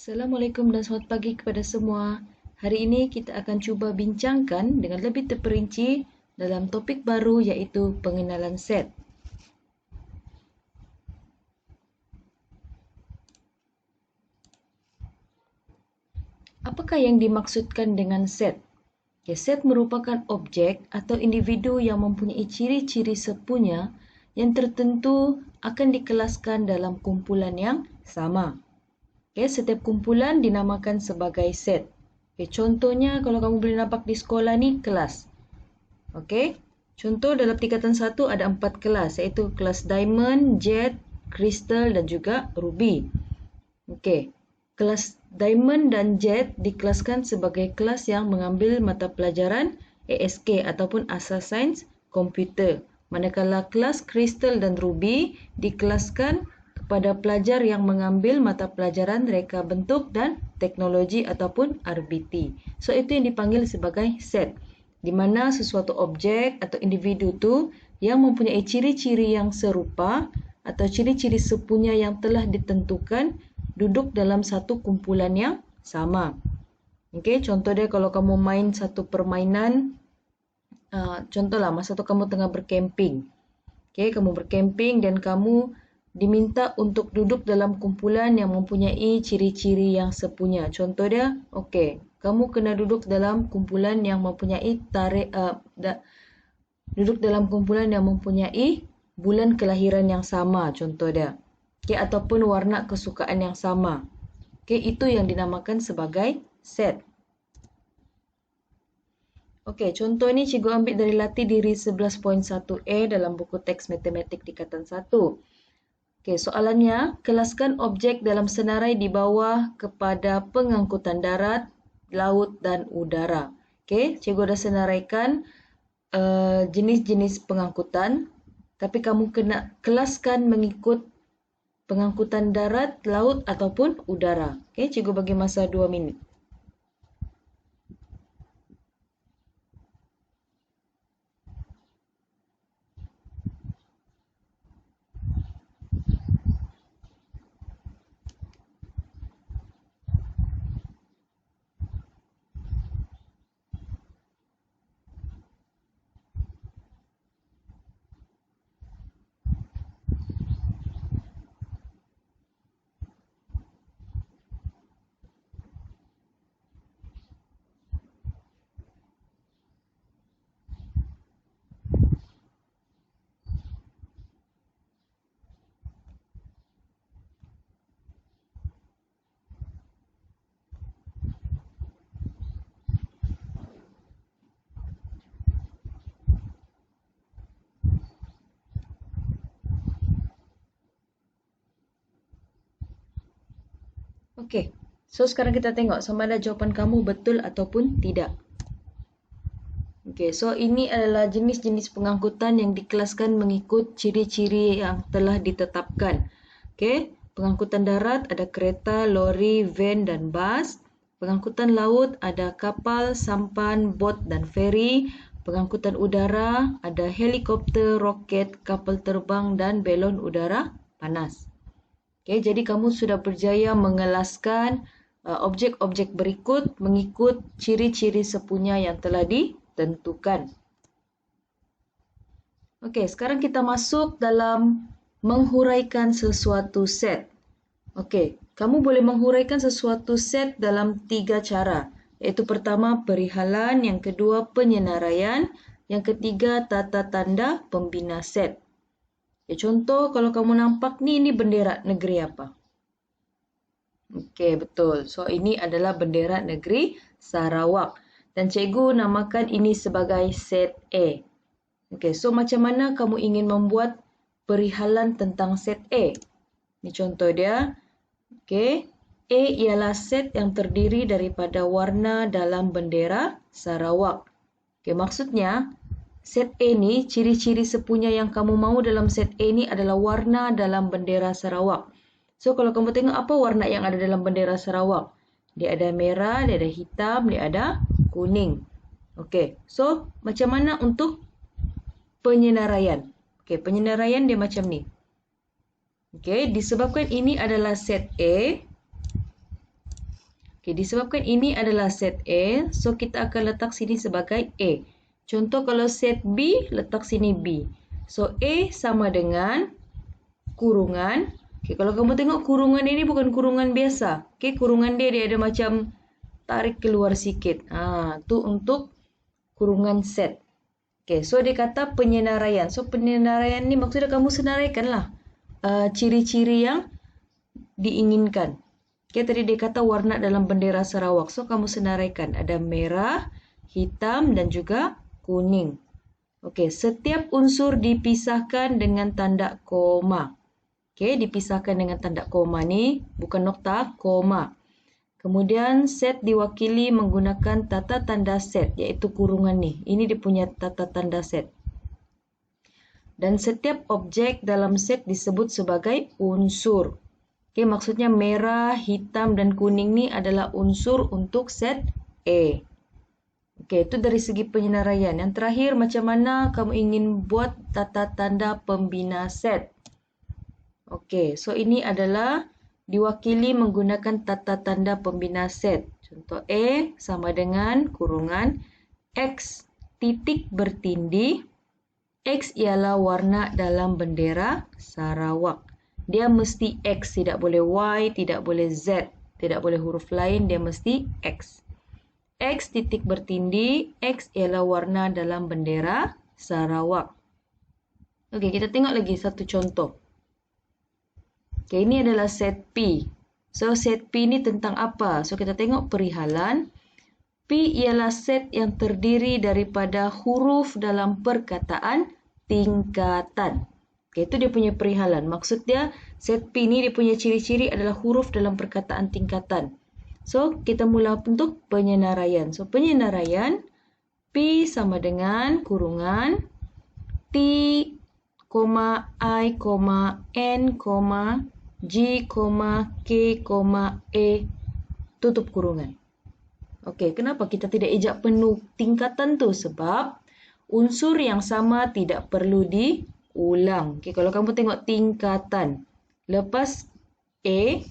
Assalamualaikum dan selamat pagi kepada semua. Hari ini kita akan cuba bincangkan dengan lebih terperinci dalam topik baru iaitu pengenalan set. Apakah yang dimaksudkan dengan set? Set merupakan objek atau individu yang mempunyai ciri-ciri sepunya yang tertentu akan dikelaskan dalam kumpulan yang sama. Setiap kumpulan dinamakan sebagai set. Contohnya kalau kamu boleh nampak di sekolah ni kelas. Contoh dalam tingkatan 1 ada 4 kelas iaitu kelas Diamond, Jet, Crystal dan juga Ruby. Kelas Diamond dan Jet dikelaskan sebagai kelas yang mengambil mata pelajaran ASK ataupun Asas Sains Komputer. Manakala kelas Crystal dan Ruby dikelaskan kepada pelajar yang mengambil mata pelajaran reka bentuk dan teknologi ataupun RBT. So itu yang dipanggil sebagai set, di mana sesuatu objek atau individu tu yang mempunyai ciri-ciri yang serupa atau ciri-ciri sepunya yang telah ditentukan duduk dalam satu kumpulan yang sama. Contoh dia kalau kamu main satu permainan, contohlah masa tu kamu tengah berkemping. Kamu berkemping dan kamu diminta untuk duduk dalam kumpulan yang mempunyai ciri-ciri yang sepunya. Contoh dia, kamu kena duduk dalam kumpulan yang mempunyai duduk dalam kumpulan yang mempunyai bulan kelahiran yang sama, contoh dia. Ataupun warna kesukaan yang sama. Itu yang dinamakan sebagai set. Contoh ni cikgu ambil dari latih diri 11.1a dalam buku teks matematik tingkatan 1. Soalannya, kelaskan objek dalam senarai di bawah kepada pengangkutan darat, laut dan udara. Cikgu dah senaraikan jenis-jenis pengangkutan, tapi kamu kena kelaskan mengikut pengangkutan darat, laut ataupun udara. Cikgu bagi masa 2 minit. So sekarang kita tengok sama ada jawapan kamu betul ataupun tidak. So ini adalah jenis-jenis pengangkutan yang dikelaskan mengikut ciri-ciri yang telah ditetapkan. Pengangkutan darat ada kereta, lori, van dan bas. Pengangkutan laut ada kapal, sampan, bot dan feri. Pengangkutan udara ada helikopter, roket, kapal terbang dan belon udara panas. Jadi kamu sudah berjaya mengelaskan objek-objek berikut mengikut ciri-ciri sepunya yang telah ditentukan. Sekarang kita masuk dalam menghuraikan sesuatu set. Kamu boleh menghuraikan sesuatu set dalam 3 cara. Iaitu pertama perihalan, yang kedua penyenaraian, yang ketiga tata tanda pembina set. Contoh kalau kamu nampak ni, ini bendera negeri apa? Betul. So ini adalah bendera negeri Sarawak. Dan cikgu namakan ini sebagai set A. So macam mana kamu ingin membuat perihalan tentang set A? Ini contoh dia. A ialah set yang terdiri daripada warna dalam bendera Sarawak. Maksudnya set A ni, ciri-ciri sepunya yang kamu mahu dalam set A ni adalah warna dalam bendera Sarawak. So kalau kamu tengok apa warna yang ada dalam bendera Sarawak? Dia ada merah, dia ada hitam, dia ada kuning. So macam mana untuk penyenaraian? Penyenaraian dia macam ni. Disebabkan ini adalah set A, Okey, disebabkan ini adalah set A, so kita akan letak sini sebagai A. Contoh kalau set B, letak sini B. So A sama dengan kurungan. Okey, kalau kamu tengok kurungan ini bukan kurungan biasa. Okey, kurungan dia ada macam tarik keluar sikit. Tu untuk kurungan set. Okey, so dia kata penyenaraian. So penyenaraian ni maksudnya kamu senaraikanlah ciri-ciri yang diinginkan. Okey, tadi dia kata warna dalam bendera Sarawak. So kamu senaraikan ada merah, hitam dan juga kuning. Okey, setiap unsur dipisahkan dengan tanda koma. Okey, dipisahkan dengan tanda koma ni, bukan nokta, koma. Kemudian set diwakili menggunakan tata tanda set, iaitu kurungan ni. Ini dia punya tata tanda set. Dan setiap objek dalam set disebut sebagai unsur. Okey, maksudnya merah, hitam dan kuning ni adalah unsur untuk set A. Okey, itu dari segi penyenaraian. Yang terakhir, macam mana kamu ingin buat tata tanda pembina set? Okey, so ini adalah diwakili menggunakan tata tanda pembina set. Contoh A sama dengan kurungan X titik bertindih. X ialah warna dalam bendera Sarawak. Dia mesti X, tidak boleh Y, tidak boleh Z, tidak boleh huruf lain, dia mesti X. X titik bertindih, X ialah warna dalam bendera Sarawak. Okey, kita tengok lagi satu contoh. Okey, ini adalah set P. So, set P ni tentang apa? So, kita tengok perihalan. P ialah set yang terdiri daripada huruf dalam perkataan tingkatan. Okey, itu dia punya perihalan. Maksud dia, set P ni dia punya ciri-ciri adalah huruf dalam perkataan tingkatan. So, kita mula untuk penyenaraian. So, penyenaraian, P sama dengan kurungan T, I, N, G, K, E, tutup kurungan. Okey, kenapa kita tidak ejak penuh tingkatan tu? Sebab unsur yang sama tidak perlu diulang. Okey, kalau kamu tengok tingkatan, lepas A,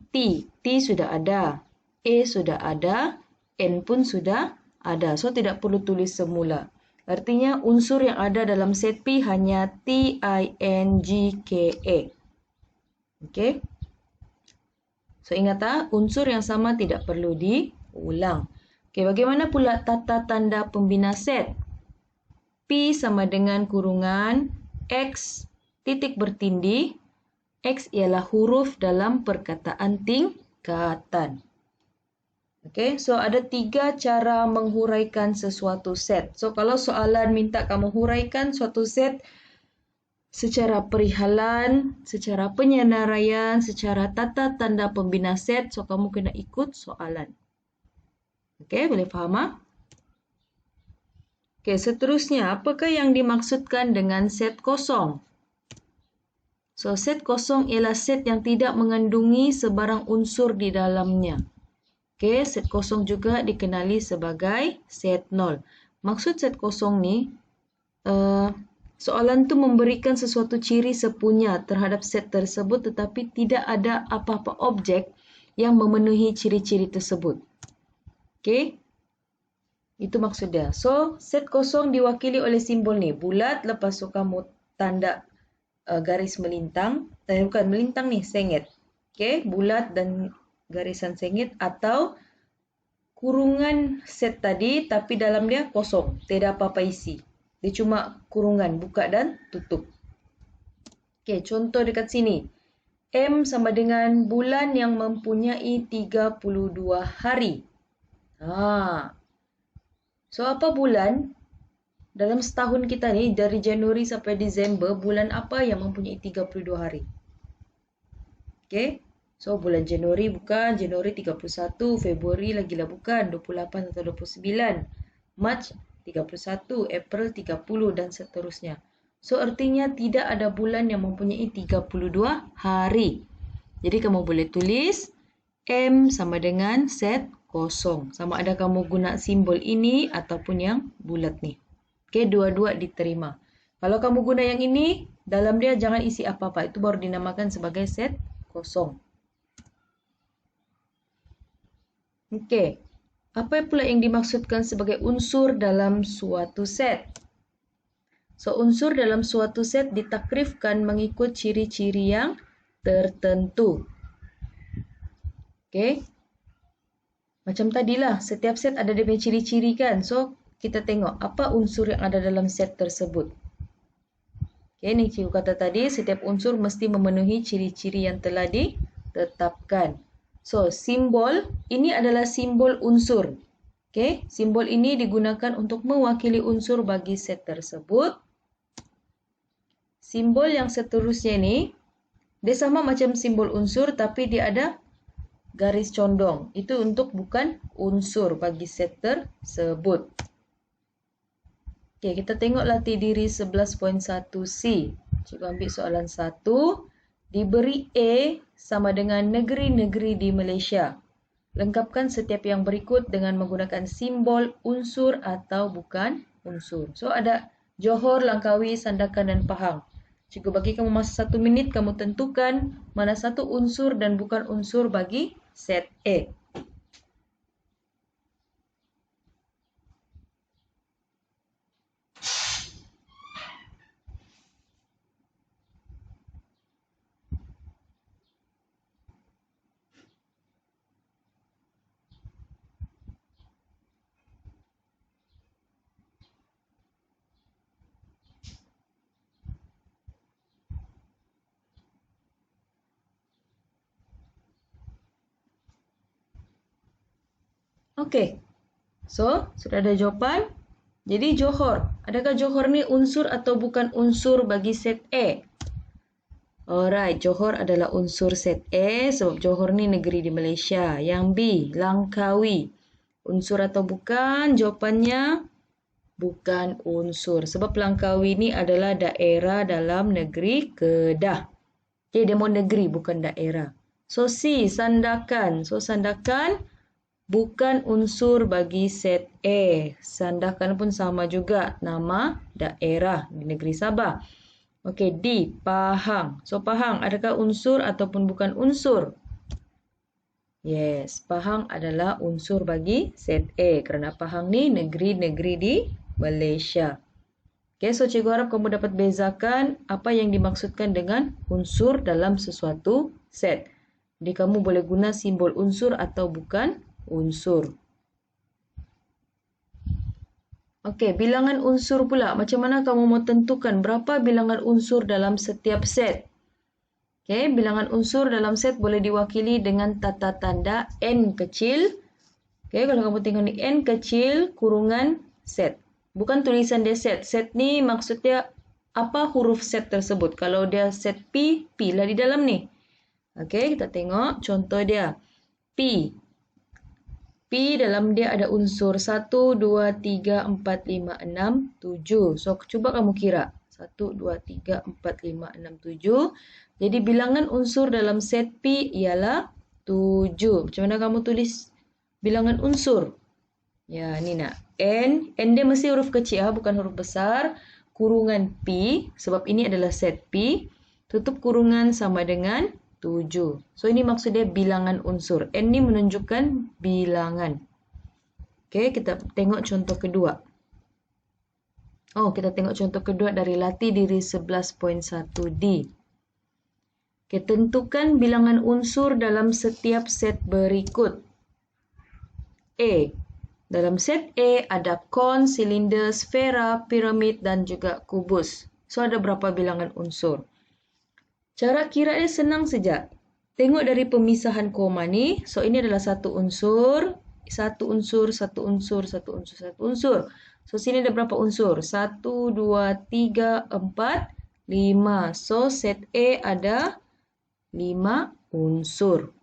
T. T sudah ada. A sudah ada. N pun sudah ada. So, tidak perlu tulis semula. Artinya unsur yang ada dalam set P hanya T, I, N, G, K, E. Okey. So, ingat unsur yang sama tidak perlu diulang. Okey, bagaimana pula tata tanda pembina set? P sama dengan kurungan X titik bertindih. X ialah huruf dalam perkataan tingkatan. Okey, so ada 3 cara menghuraikan sesuatu set. So, kalau soalan minta kamu huraikan suatu set secara perihalan, secara penyenaraian, secara tata tanda pembina set, so kamu kena ikut soalan. Okey, boleh faham? Okey, seterusnya, apakah yang dimaksudkan dengan set kosong? So, set kosong ialah set yang tidak mengandungi sebarang unsur di dalamnya. Okey, set kosong juga dikenali sebagai set nol. Maksud set kosong ni, soalan tu memberikan sesuatu ciri sepunya terhadap set tersebut tetapi tidak ada apa-apa objek yang memenuhi ciri-ciri tersebut. Okey, itu maksud dia. So, set kosong diwakili oleh simbol ni. Bulat, lepas tu kamu tanda garis melintang. Bukan melintang ni, sengit. Okey, bulat dan garisan sengit atau kurungan set tadi tapi dalam dia kosong, tidak apa-apa isi. Dia cuma kurungan, buka dan tutup. Okey, contoh dekat sini. M sama dengan bulan yang mempunyai 32 hari. So, apa bulan? Dalam setahun kita ni, dari Januari sampai Disember, bulan apa yang mempunyai 32 hari? Okey. So, bulan Januari bukan, Januari 31, Februari lagilah bukan, 28 atau 29, Mac 31, April 30 dan seterusnya. So, artinya tidak ada bulan yang mempunyai 32 hari. Jadi, kamu boleh tulis M sama dengan set kosong. Sama ada kamu guna simbol ini ataupun yang bulat ni. Okey, dua-dua diterima. Kalau kamu guna yang ini, dalam dia jangan isi apa-apa. Itu baru dinamakan sebagai set kosong. Okey. Apa pula yang dimaksudkan sebagai unsur dalam suatu set? So, unsur dalam suatu set ditakrifkan mengikut ciri-ciri yang tertentu. Okey. Macam tadilah, setiap set ada dia punya ciri-ciri kan. So, kita tengok apa unsur yang ada dalam set tersebut. Okey, ni cikgu kata tadi, setiap unsur mesti memenuhi ciri-ciri yang telah ditetapkan. So, simbol, ini adalah simbol unsur. Okey, simbol ini digunakan untuk mewakili unsur bagi set tersebut. Simbol yang seterusnya ni, dia sama macam simbol unsur tapi dia ada garis condong. Itu untuk bukan unsur bagi set tersebut. Okey, kita tengok latih diri 11.1C. Cikgu ambil soalan 1. Diberi A sama dengan negeri-negeri di Malaysia. Lengkapkan setiap yang berikut dengan menggunakan simbol unsur atau bukan unsur. So, ada Johor, Langkawi, Sandakan dan Pahang. Cikgu bagi kamu masa 1 minit, kamu tentukan mana satu unsur dan bukan unsur bagi set A. Okey. So, sudah ada jawapan. Jadi Johor. Adakah Johor ni unsur atau bukan unsur bagi set A? Alright, Johor adalah unsur set A sebab Johor ni negeri di Malaysia. Yang B, Langkawi. Unsur atau bukan? Jawapannya bukan unsur. Sebab Langkawi ni adalah daerah dalam negeri Kedah. Okay, dia mau negeri bukan daerah. So C, Sandakan. So Sandakan bukan unsur bagi set A. Sandakan pun sama juga nama daerah di negeri Sabah. Okey, D, Pahang. So Pahang adakah unsur ataupun bukan unsur? Yes, Pahang adalah unsur bagi set A kerana Pahang ni negeri-negeri di Malaysia. Okey, so cikgu harap kamu dapat bezakan apa yang dimaksudkan dengan unsur dalam sesuatu set. Jadi kamu boleh guna simbol unsur atau bukan unsur. Okey, bilangan unsur pula. Macam mana kamu mau tentukan berapa bilangan unsur dalam setiap set? Okey, bilangan unsur dalam set boleh diwakili dengan tata tanda N kecil. Okey, kalau kamu tengok ni N kecil kurungan set. Bukan tulisan dia set. Set ni maksudnya apa huruf set tersebut. Kalau dia set P, P lah di dalam ni. Okey, kita tengok contoh dia. P. P dalam dia ada unsur 1, 2, 3, 4, 5, 6, 7. So, cuba kamu kira. 1, 2, 3, 4, 5, 6, 7. Jadi, bilangan unsur dalam set P ialah 7. Macam mana kamu tulis bilangan unsur? Ya, ni nak. N. N dia mesti huruf kecil, bukan huruf besar. Kurungan P. Sebab ini adalah set P. Tutup kurungan sama dengan 7. So, ini maksudnya bilangan unsur. N ni menunjukkan bilangan. Okey, kita tengok contoh kedua. Oh, kita tengok contoh kedua dari latih diri 11.1D. Okey, tentukan bilangan unsur dalam setiap set berikut. A. Dalam set A ada kon, silinder, sfera, piramid dan juga kubus. So, ada berapa bilangan unsur? Cara kira dia senang saja. Tengok dari pemisahan koma ni. So, ini adalah satu unsur. Satu unsur, satu unsur, satu unsur, satu unsur. So, sini ada berapa unsur? 1, 2, 3, 4, 5. So, set A ada 5 unsur.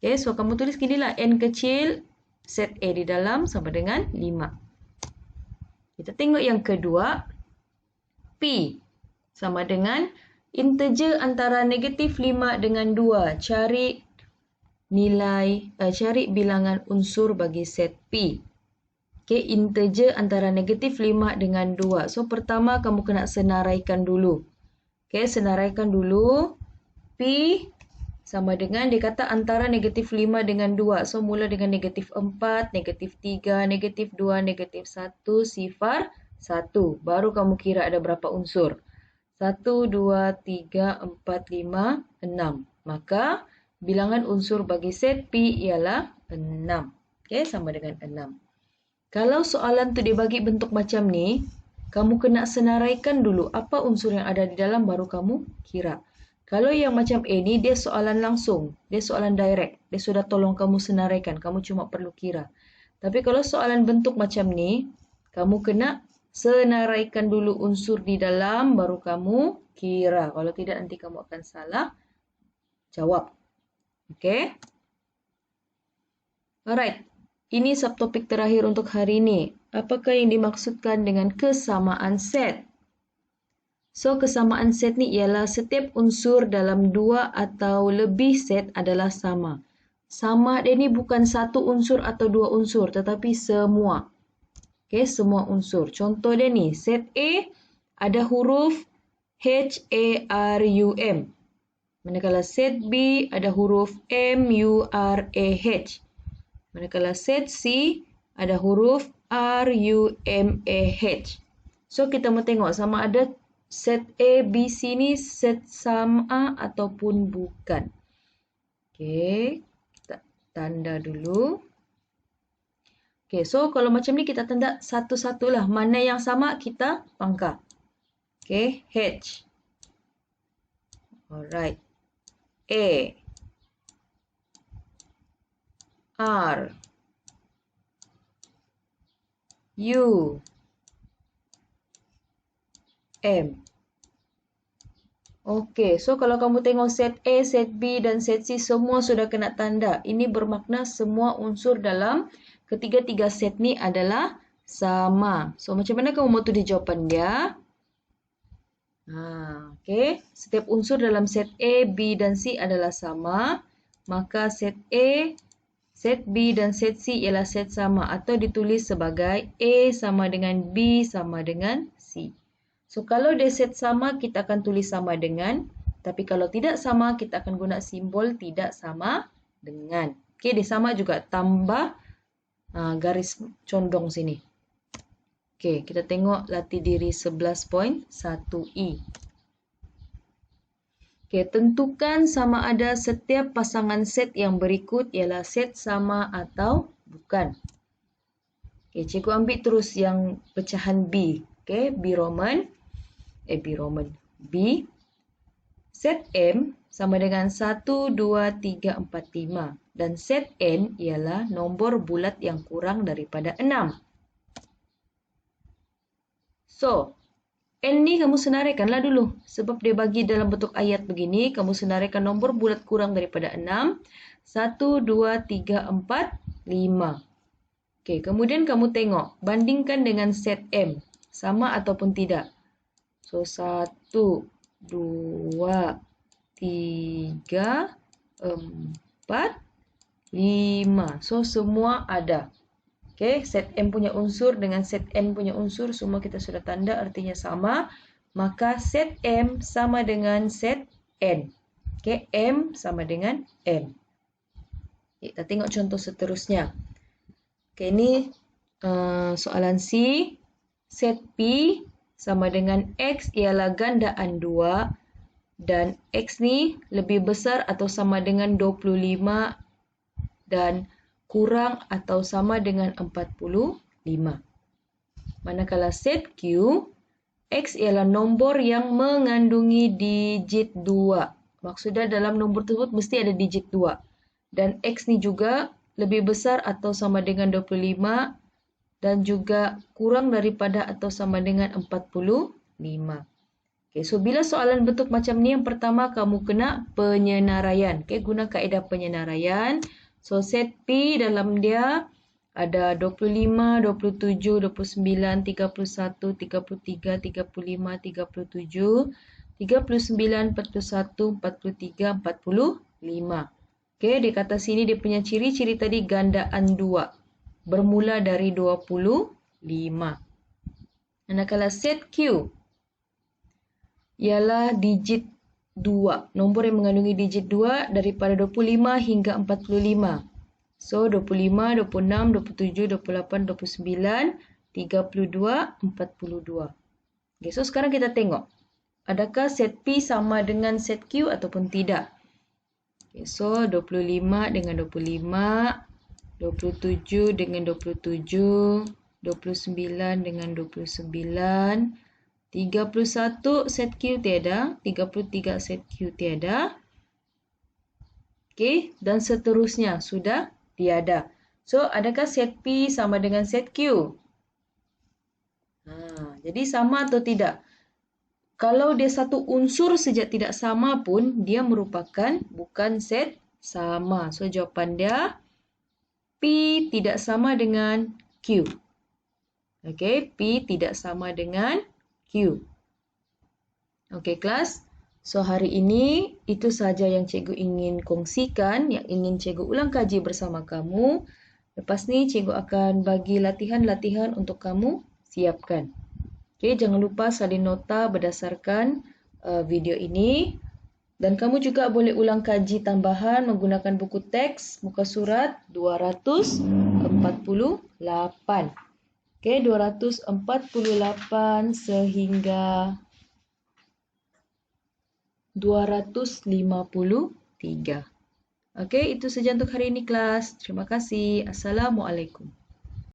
Okay, so kamu tulis ginilah. N kecil, set A di dalam sama dengan 5. Kita tengok yang kedua. P sama dengan integer antara negatif 5 dengan 2. Cari bilangan unsur bagi set P. Okey, integer antara negatif 5 dengan 2. So, pertama kamu kena senaraikan dulu. Okey, senaraikan dulu. P sama dengan dia kata antara negatif 5 dengan 2. So, mula dengan negatif 4, negatif 3, negatif 2, negatif 1, sifar 1. Baru kamu kira ada berapa unsur. 1, 2, 3, 4, 5, 6. Maka bilangan unsur bagi set P ialah 6. Okey, sama dengan 6. Kalau soalan tu dia bagi bentuk macam ni, kamu kena senaraikan dulu apa unsur yang ada di dalam baru kamu kira. Kalau yang macam A ni, dia soalan langsung. Dia soalan direct. Dia sudah tolong kamu senaraikan. Kamu cuma perlu kira. Tapi kalau soalan bentuk macam ni, kamu kena senaraikan dulu unsur di dalam, baru kamu kira. Kalau tidak, nanti kamu akan salah jawab. Okay? Alright. Ini subtopik terakhir untuk hari ini. Apakah yang dimaksudkan dengan kesamaan set? So, kesamaan set ni ialah setiap unsur dalam 2 atau lebih set adalah sama. Sama dia ni bukan satu unsur atau 2 unsur, tetapi semua. Okay, semua unsur. Contoh dia ni, set A ada huruf H-A-R-U-M. Manakala set B ada huruf M-U-R-A-H. Manakala set C ada huruf R-U-M-A-H. So, kita mau tengok sama ada set A, B, C ni set sama ataupun bukan. Okey, kita tanda dulu. Okey, so kalau macam ni kita tanda satu-satulah. Mana yang sama kita pangkal. Okey, H. Alright. A. R. U. M. Okey, so kalau kamu tengok set A, set B dan set C semua sudah kena tanda. Ini bermakna semua unsur dalam ketiga-tiga set ni adalah sama. So macam mana kamu mau tulis jawapan dia? Okey, setiap unsur dalam set A, B dan C adalah sama. Maka set A, set B dan set C ialah set sama atau ditulis sebagai A sama dengan B sama dengan C. So, kalau dia set sama, kita akan tulis sama dengan. Tapi kalau tidak sama, kita akan guna simbol tidak sama dengan. Okey, dia sama juga. Tambah garis condong sini. Okey, kita tengok latih diri 11.1i. Okey, tentukan sama ada setiap pasangan set yang berikut ialah set sama atau bukan. Okey, cikgu ambil terus yang pecahan B. Okey, B Roman. B. Set M sama dengan 1, 2, 3, 4, 5. Dan set N ialah nombor bulat yang kurang daripada 6. So, N ni kamu senaraikanlah dulu. Sebab dia bagi dalam bentuk ayat begini, kamu senaraikan nombor bulat kurang daripada 6. 1, 2, 3, 4, 5. Okey, kemudian kamu tengok, bandingkan dengan set M. Sama ataupun tidak. So, 1, 2, 3, 4, 5. So, semua ada. Okey, set M punya unsur dengan set N punya unsur semua kita sudah tanda artinya sama. Maka set M sama dengan set N. Okey, M sama dengan N. Okay, kita tengok contoh seterusnya. Okey, ini soalan C. Set P sama dengan X ialah gandaan 2 dan X ni lebih besar atau sama dengan 25 dan kurang atau sama dengan 45. Manakala set Q, X ialah nombor yang mengandungi digit 2. Maksudnya dalam nombor tersebut mesti ada digit 2. Dan X ni juga lebih besar atau sama dengan 25 dan juga kurang daripada atau sama dengan 45. Okay, so bila soalan bentuk macam ni, yang pertama kamu kena penyenaraian. Okay, guna kaedah penyenaraian. So, set P dalam dia ada 25, 27, 29, 31, 33, 35, 37, 39, 41, 43, 45. Okay, di kata sini dia punya ciri-ciri tadi gandaan 2. Bermula dari 25. Manakala set Q ialah digit 2. Nombor yang mengandungi digit 2 daripada 25 hingga 45. So, 25, 26, 27, 28, 29, 32, 42. Okay, so sekarang kita tengok. Adakah set P sama dengan set Q ataupun tidak? Okay, so, 25 dengan 25, 27 dengan 27, 29 dengan 29, 31 set Q tiada, 33 set Q tiada. Okey, dan seterusnya sudah tiada. So, adakah set P sama dengan set Q? Jadi sama atau tidak? Kalau dia satu unsur saja tidak sama pun, dia merupakan bukan set sama. So, jawapan dia P tidak sama dengan Q. Okey, P tidak sama dengan Q. Okey, kelas. So, hari ini itu sahaja yang cikgu ingin kongsikan, yang ingin cikgu ulang kaji bersama kamu. Lepas ni, cikgu akan bagi latihan-latihan untuk kamu siapkan. Okey, jangan lupa salin nota berdasarkan video ini. Dan kamu juga boleh ulang kaji tambahan menggunakan buku teks muka surat 248. Okey, 248 sehingga 253. Okey, itu saja untuk hari ini kelas. Terima kasih. Assalamualaikum.